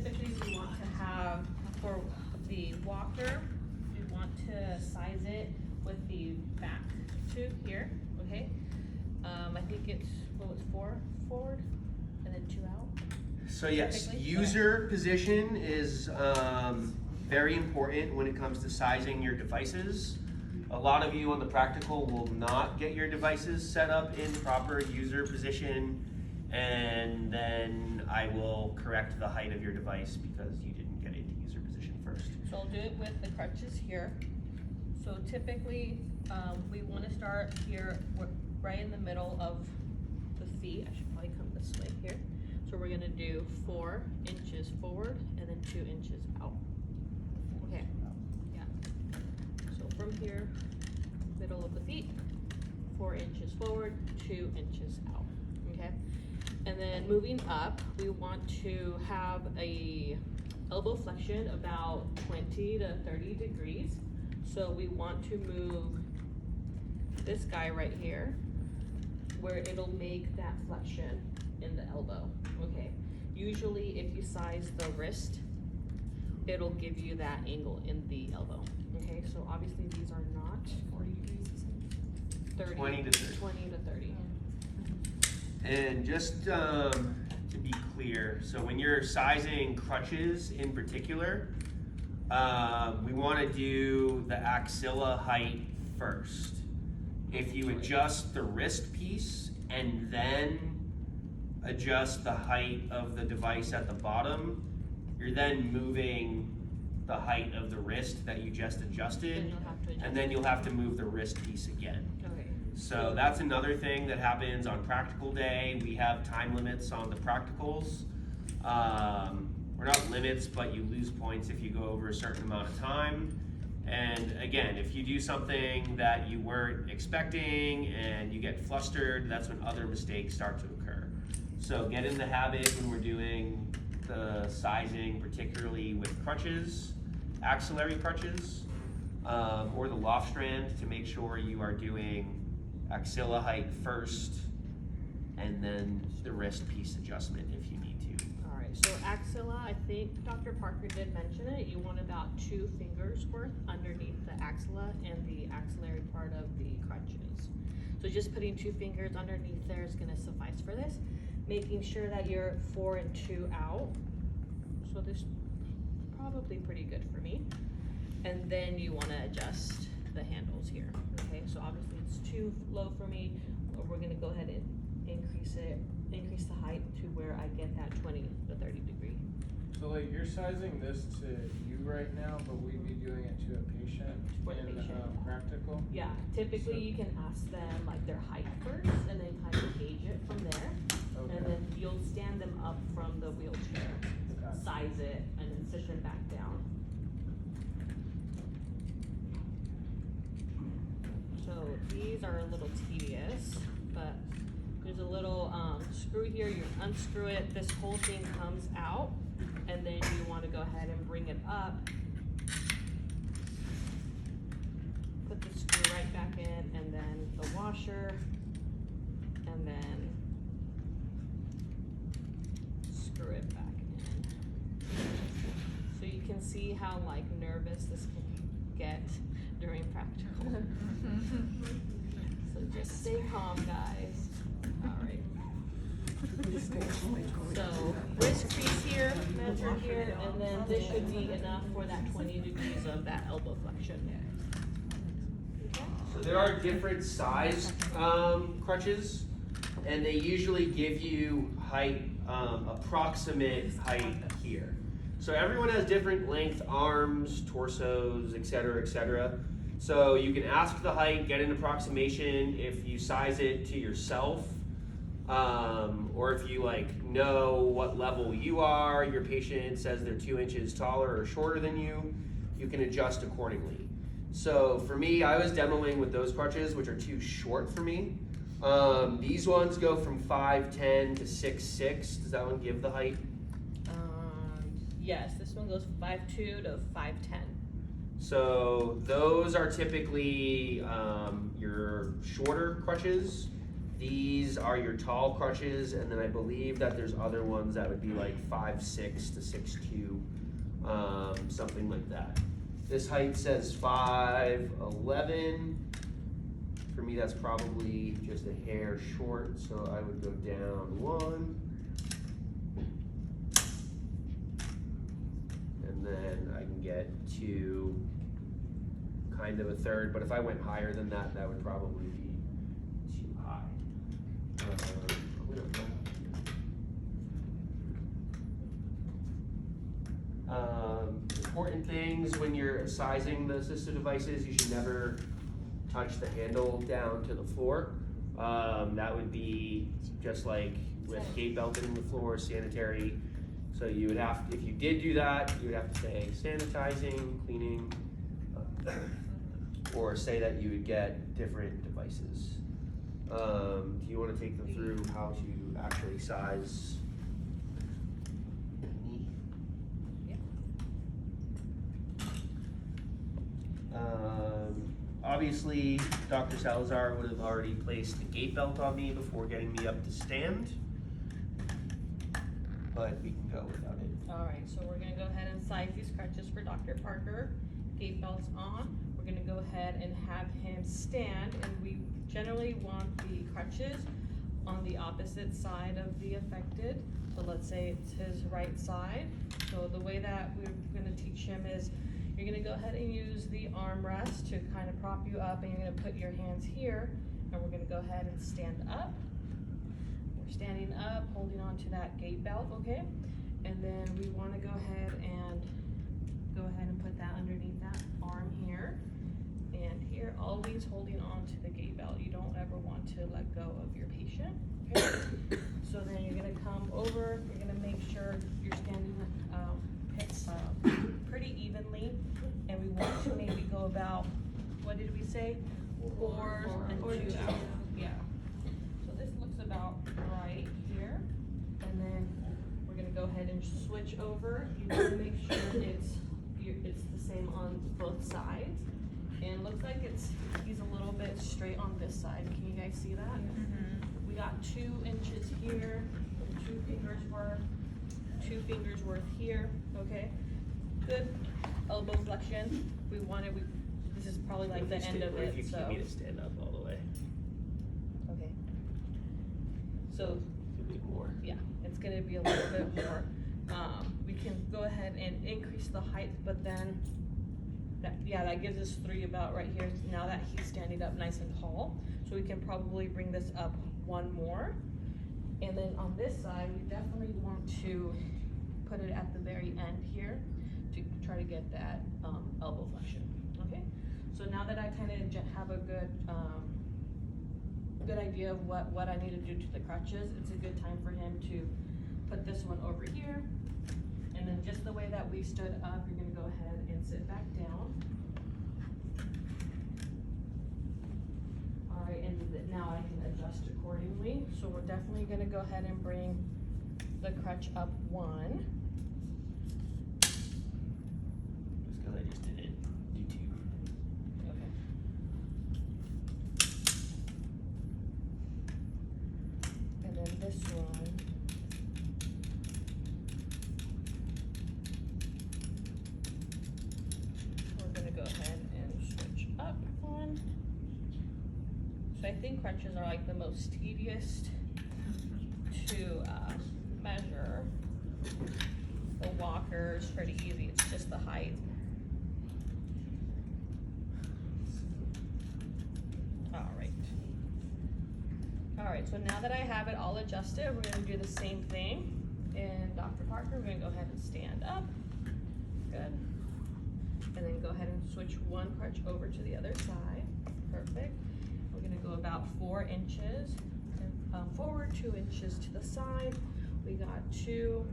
typically we want to have, for the walker, we want to size it with the back tube here, okay? I think it's, what was 4 forward and then 2 out? So yes, Typically? user position is very important when it comes to sizing your devices. A lot of you on the practical will not get your devices set up in proper user position, and then I will correct the height of your device because you didn't get it into user position first. So I'll do it with the crutches here. So typically, we want to start here, right in the middle of the feet. I should probably come this way here. So we're gonna do 4 inches forward and then 2 inches out. Okay, yeah. So from here, middle of the feet, 4 inches forward, 2 inches out, okay? And then moving up, we want to have a elbow flexion about 20 to 30 degrees. So we want to move this guy right here, where it'll make that flexion in the elbow, okay? Usually if you size the wrist, it'll give you that angle in the elbow, okay? So obviously these are not 40 degrees. 30, 20 to 30. 20 to 30. And just to be clear, so when you're sizing crutches in particular, we want to do the axilla height first. If you adjust the wrist piece and then adjust the height of the device at the bottom, you're then moving the height of the wrist that you just adjusted, and then you'll have to move the wrist piece again. Okay. So that's another thing that happens on practical day. We have time limits on the practicals. Or not limits, but you lose points if you go over a certain amount of time. And again, if you do something that you weren't expecting and you get flustered, that's when other mistakes start to occur. So get in the habit when we're doing the sizing, particularly with crutches, axillary crutches, or the loft strand, to make sure you are doing axilla height first and then the wrist piece adjustment if you need to. All right, so axilla, I think Dr. Parker did mention it. You want about 2 fingers worth underneath the axilla and the axillary part of the crutches. So just putting 2 fingers underneath there is gonna suffice for this. Making sure that you're 4 and 2 out. So this is probably pretty good for me. And then you wanna adjust the handles here, okay? So obviously it's too low for me, but we're gonna go ahead and increase the height to where I get that 20 to 30 degree. So like you're sizing this to you right now, but we'd be doing it to a patient For the in patient. practical? Yeah, typically you can ask them like their height first and then kind of gauge it from there. Okay. And then you'll stand them up from the wheelchair, Gotcha. size it, and then sit them back down. So these are a little tedious, but there's a little screw here. You unscrew it, this whole thing comes out, and then you want to go ahead and bring it up. Put the screw right back in, and then the washer, and then screw it back in. So you can see how like nervous this can get during practical. So just stay calm, guys. All right. So wrist crease here, measure here, and then this should be enough for that 20 degrees of that elbow flexion. Okay. So there are different size crutches, and they usually give you height, approximate height here. So everyone has different length arms, torsos, etc., etc. So you can ask the height, get an approximation if you size it to yourself, or if you like know what level you are, your patient says they're 2 inches taller or shorter than you, you can adjust accordingly. So for me, I was demoing with those crutches, which are too short for me. These ones go from 5'10" to 6'6". Does that one give the height? Yes, this one goes 5'2" to 5'10". So those are typically your shorter crutches. These are your tall crutches, and then I believe that there's other ones that would be like 5'6" to 6'2", something like that. This height says 5'11". For me, that's probably just a hair short, so I would go down 1. And then I can get to kind of a 3rd, but if I went higher than that, that would probably be too high. I'm gonna go important things when you're sizing the assistive devices, you should never touch the handle down to the floor. That would be just like with gate belting in the floor, sanitary. So you would have, if you did do that, you would have to say sanitizing, cleaning, or say that you would get different devices. Do you want to take them through how to actually size? Obviously, Dr. Salazar would have already placed the gate belt on me before getting me up to stand, but we can go without it. Alright, so we're gonna go ahead and size these crutches for Dr. Parker. Gate belts on. We're gonna go ahead and have him stand, and we generally want the crutches on the opposite side of the affected. So let's say it's his right side. So the way that we're gonna teach him is you're gonna go ahead and use the armrest to kind of prop you up, and you're gonna put your hands here, and we're gonna go ahead and stand up. We're standing up, holding on to that gate belt, okay? And then we wanna go ahead and put that underneath that arm here. And here, always holding on to the gate belt. You don't ever want to let go of your patient, okay? So then you're gonna come over, you're gonna make sure you're standing pretty evenly, and we want to maybe go about, what did we say? 4 and 2 out. Yeah. So this looks about right here, and then we're gonna go ahead and switch over. You want to make sure it's the same on both sides, and it looks like he's a little bit straight on this side. Can you guys see that? We got 2 inches here, 2 fingers worth. 2 fingers worth here, okay? Good. Elbow flexion. This is probably like the end of it, If you so. keep me to stand up all the way. Okay. So, A bit more. yeah, it's gonna be a little bit more. We can go ahead and increase the height, but then, that gives us 3 about right here, now that he's standing up nice and tall. So we can probably bring this up 1 more. And then on this side, we definitely want to put it at the very end here to try to get that elbow flexion, okay? So now that I kind of have a good idea of what I need to do to the crutches, it's a good time for him to put this one over here. And then just the way that we stood up, you're gonna go ahead and sit back down. All right, and now I can adjust accordingly. So we're definitely gonna go ahead and bring the crutch up 1. Just because I just didn't do 2. Okay. And then this one. We're gonna go ahead and switch up 1. So I think crutches are like the most tedious to measure. The walker is pretty easy, it's just the height. Alright, so now that I have it all adjusted, we're gonna do the same thing. And Dr. Parker, we're gonna go ahead and stand up. Good. And then go ahead and switch 1 crutch over to the other side. Perfect. We're gonna go about 4 inches forward, 2 inches to the side. We got 2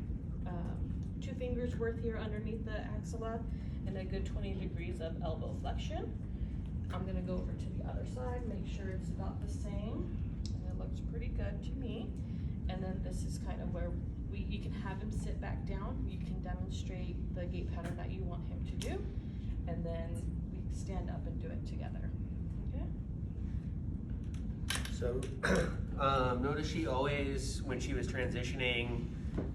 fingers worth here underneath the axilla, and a good 20 degrees of elbow flexion. I'm gonna go over to the other side, make sure it's about the same, and it looks pretty good to me. And then this is kind of where you can have him sit back down. You can demonstrate the gait pattern that you want him to do, and then we stand up and do it together. Okay? So So notice she always, when she was transitioning,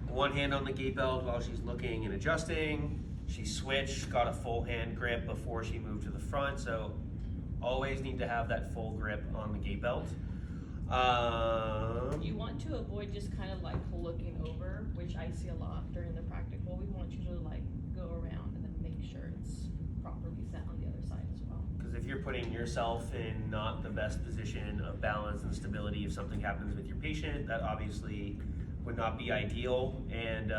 one hand on the gait belt while she's looking and adjusting. She switched, got a full hand grip before she moved to the front. So always need to have that full grip on the gait belt. You want to avoid just kind of like looking over, which I see a lot during the practical. We want you to like go around and then make sure it's properly set on the other side as well. Because if you're putting yourself in not the best position of balance and stability, if something happens with your patient, that obviously would not be ideal. And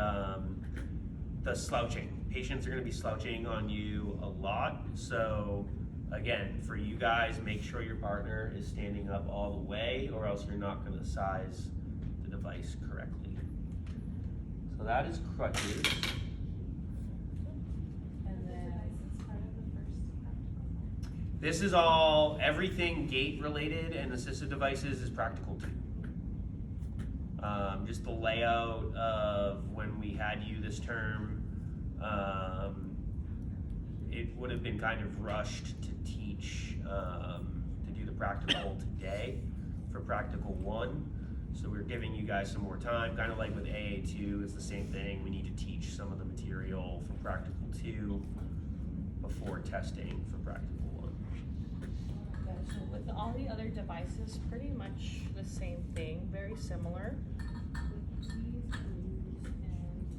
the slouching, patients are going to be slouching on you a lot. So again, for you guys, make sure your partner is standing up all the way, or else you're not going to size the device correctly. So that is crutches. And then This is all, everything gait related and assistive devices is practical too. Just the layout of when we had you this term, it would have been kind of rushed to teach, to do the practical today for practical 1. So we're giving you guys some more time, kind of like with AA2, it's the same thing. We need to teach some of the material for practical 2 before testing for practical 1. Okay, so with all the other devices, pretty much the same thing, very similar. With these,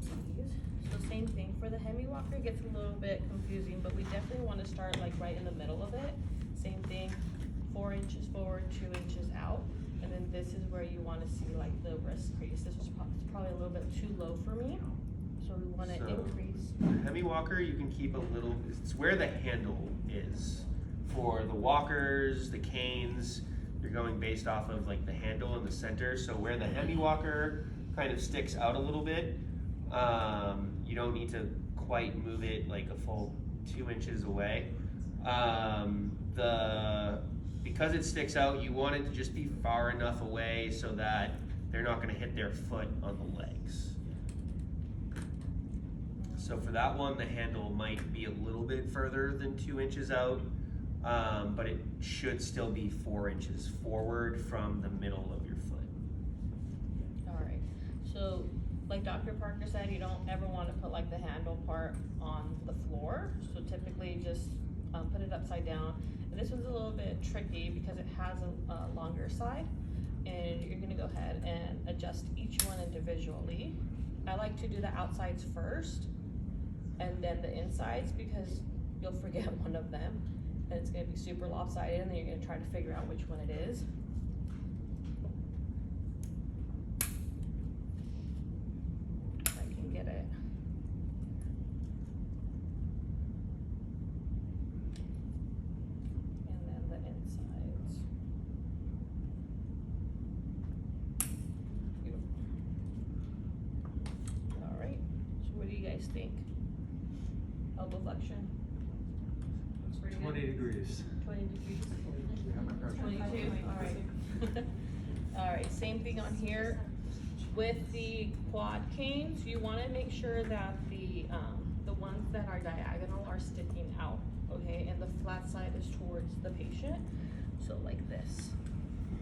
and these. So same thing for the Hemi Walker, gets a little bit confusing, but we definitely want to start like right in the middle of it. Same thing, 4 inches forward, 2 inches out. And then this is where you want to see like the wrist crease. This was probably a little bit too low for me. So we want to increase. The Hemi Walker, you can keep a little, it's where the handle is. For the walkers, the canes, you're going based off of like the handle in the center. So where the Hemi Walker kind of sticks out a little bit, you don't need to quite move it like a full 2 inches away. Because it sticks out, you want it to just be far enough away so that they're not going to hit their foot on the legs. So for that one, the handle might be a little bit further than 2 inches out, but it should still be 4 inches forward from the middle of your foot. All right, so like Dr. Parker said, you don't ever want to put like the handle part on the floor. So typically just put it upside down. And this one's a little bit tricky because it has a longer side, and you're gonna go ahead and adjust each one individually. I like to do the outsides first and then the insides because you'll forget one of them and it's gonna be super lopsided, and then you're gonna try to figure out which one it is. If I can get it. And then the insides. Beautiful. All right, so what do you guys think? Elbow flexion? Pretty good? 20 degrees. 20 degrees. We have my pressure. 22, all right. All right, same thing on here. With the quad canes, you wanna make sure that the ones that are diagonal are sticking out, okay? And the flat side is towards the patient, so like this,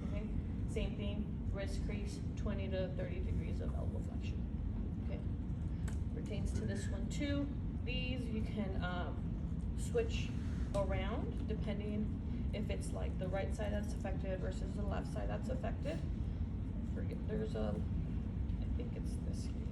okay? Same thing, wrist crease, 20 to 30 degrees of elbow flexion, okay? Pertains to this one too. These you can switch around depending if it's like the right side that's affected versus the left side that's affected. Forget, there's a, I think it's this here.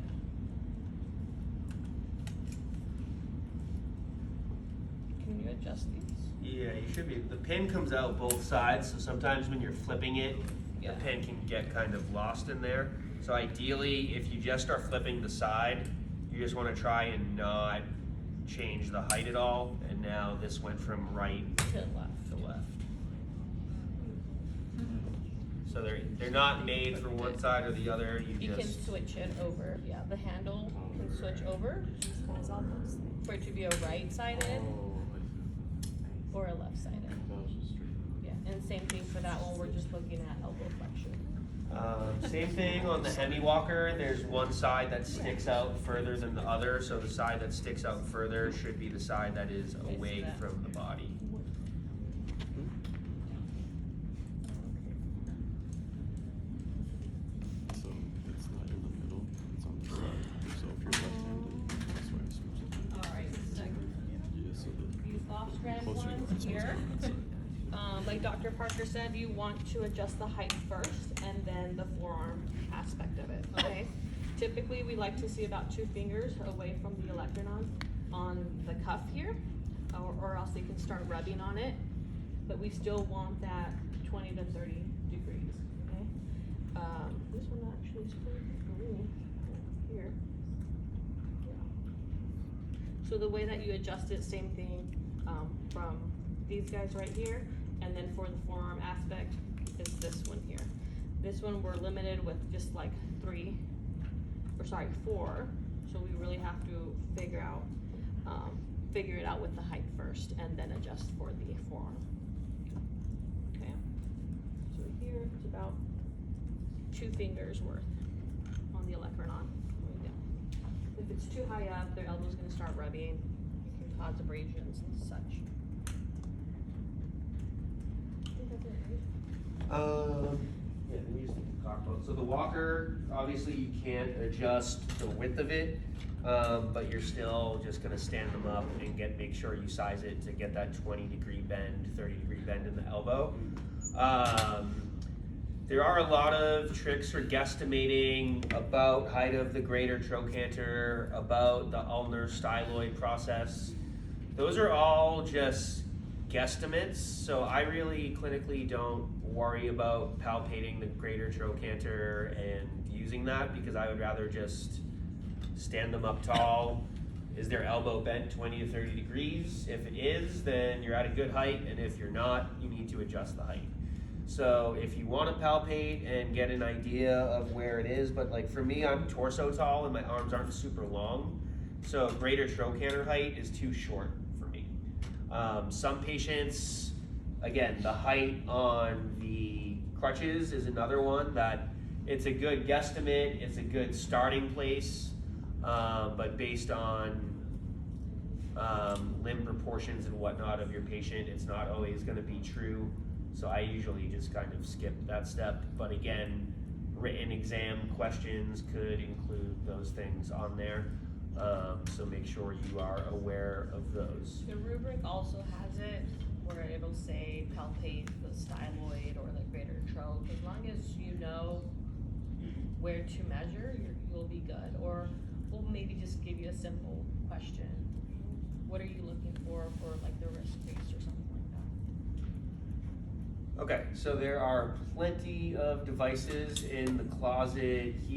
Can you adjust these? Yeah, you should be. The pin comes out both sides, so sometimes when you're flipping it, Yeah. the pin can get kind of lost in there. So ideally, if you just are flipping the side, you just want to try and not change the height at all. And now this went from right To left. to left. So they're not made for one side or the other. You can just switch it over, yeah, the handle can switch over for it to be a right-sided or a left-sided. Yeah, and same thing for that one, we're just looking at elbow flexion. Same thing on the Hemi Walker. There's one side that sticks out further than the other, so the side that sticks out further should be the side that is away from the body. red ones here. Like Dr. Parker said, you want to adjust the height first and then the forearm aspect of it, okay? Typically, we like to see about 2 fingers away from the olecranon on the cuff here, or else they can start rubbing on it, but we still want that 20 to 30 degrees, okay? This one actually is pretty green here. Yeah. So the way that you adjust it, same thing from these guys right here, and then for the forearm aspect is this one here. This one we're limited with just like 4, so we really have to figure it out with the height first and then adjust for the forearm. Okay, so here it's about 2 fingers worth on the olecranon. If it's too high up, their elbow's gonna start rubbing, it can cause abrasions and such. I think that's it, right? Yeah, then you just need to talk about. So the walker, obviously you can't adjust the width of it, but you're still just gonna stand them up and make sure you size it to get that 20-degree bend, 30-degree bend in the elbow. There are a lot of tricks for guesstimating about height of the greater trochanter, about the ulnar styloid process. Those are all just guesstimates, so I really clinically don't worry about palpating the greater trochanter and using that, because I would rather just stand them up tall. Is their elbow bent 20 to 30 degrees? If it is, then you're at a good height, and if you're not, you need to adjust the height. So if you want to palpate and get an idea of where it is, but like for me, I'm torso tall and my arms aren't super long, so greater trochanter height is too short for me. Some patients, again, the height on the crutches is another one that it's a good guesstimate, it's a good starting place, but based on limb proportions and whatnot of your patient, it's not always going to be true. So I usually just kind of skip that step. But again, written exam questions could include those things on there. So make sure you are aware of those. The rubric also has it where it'll say palpate the styloid or the greater troch. As long as you know where to measure, you'll be good. Or we'll maybe just give you a simple question. What are you looking for like the wrist crease or something like that? Okay, so there are plenty of devices in the closet here.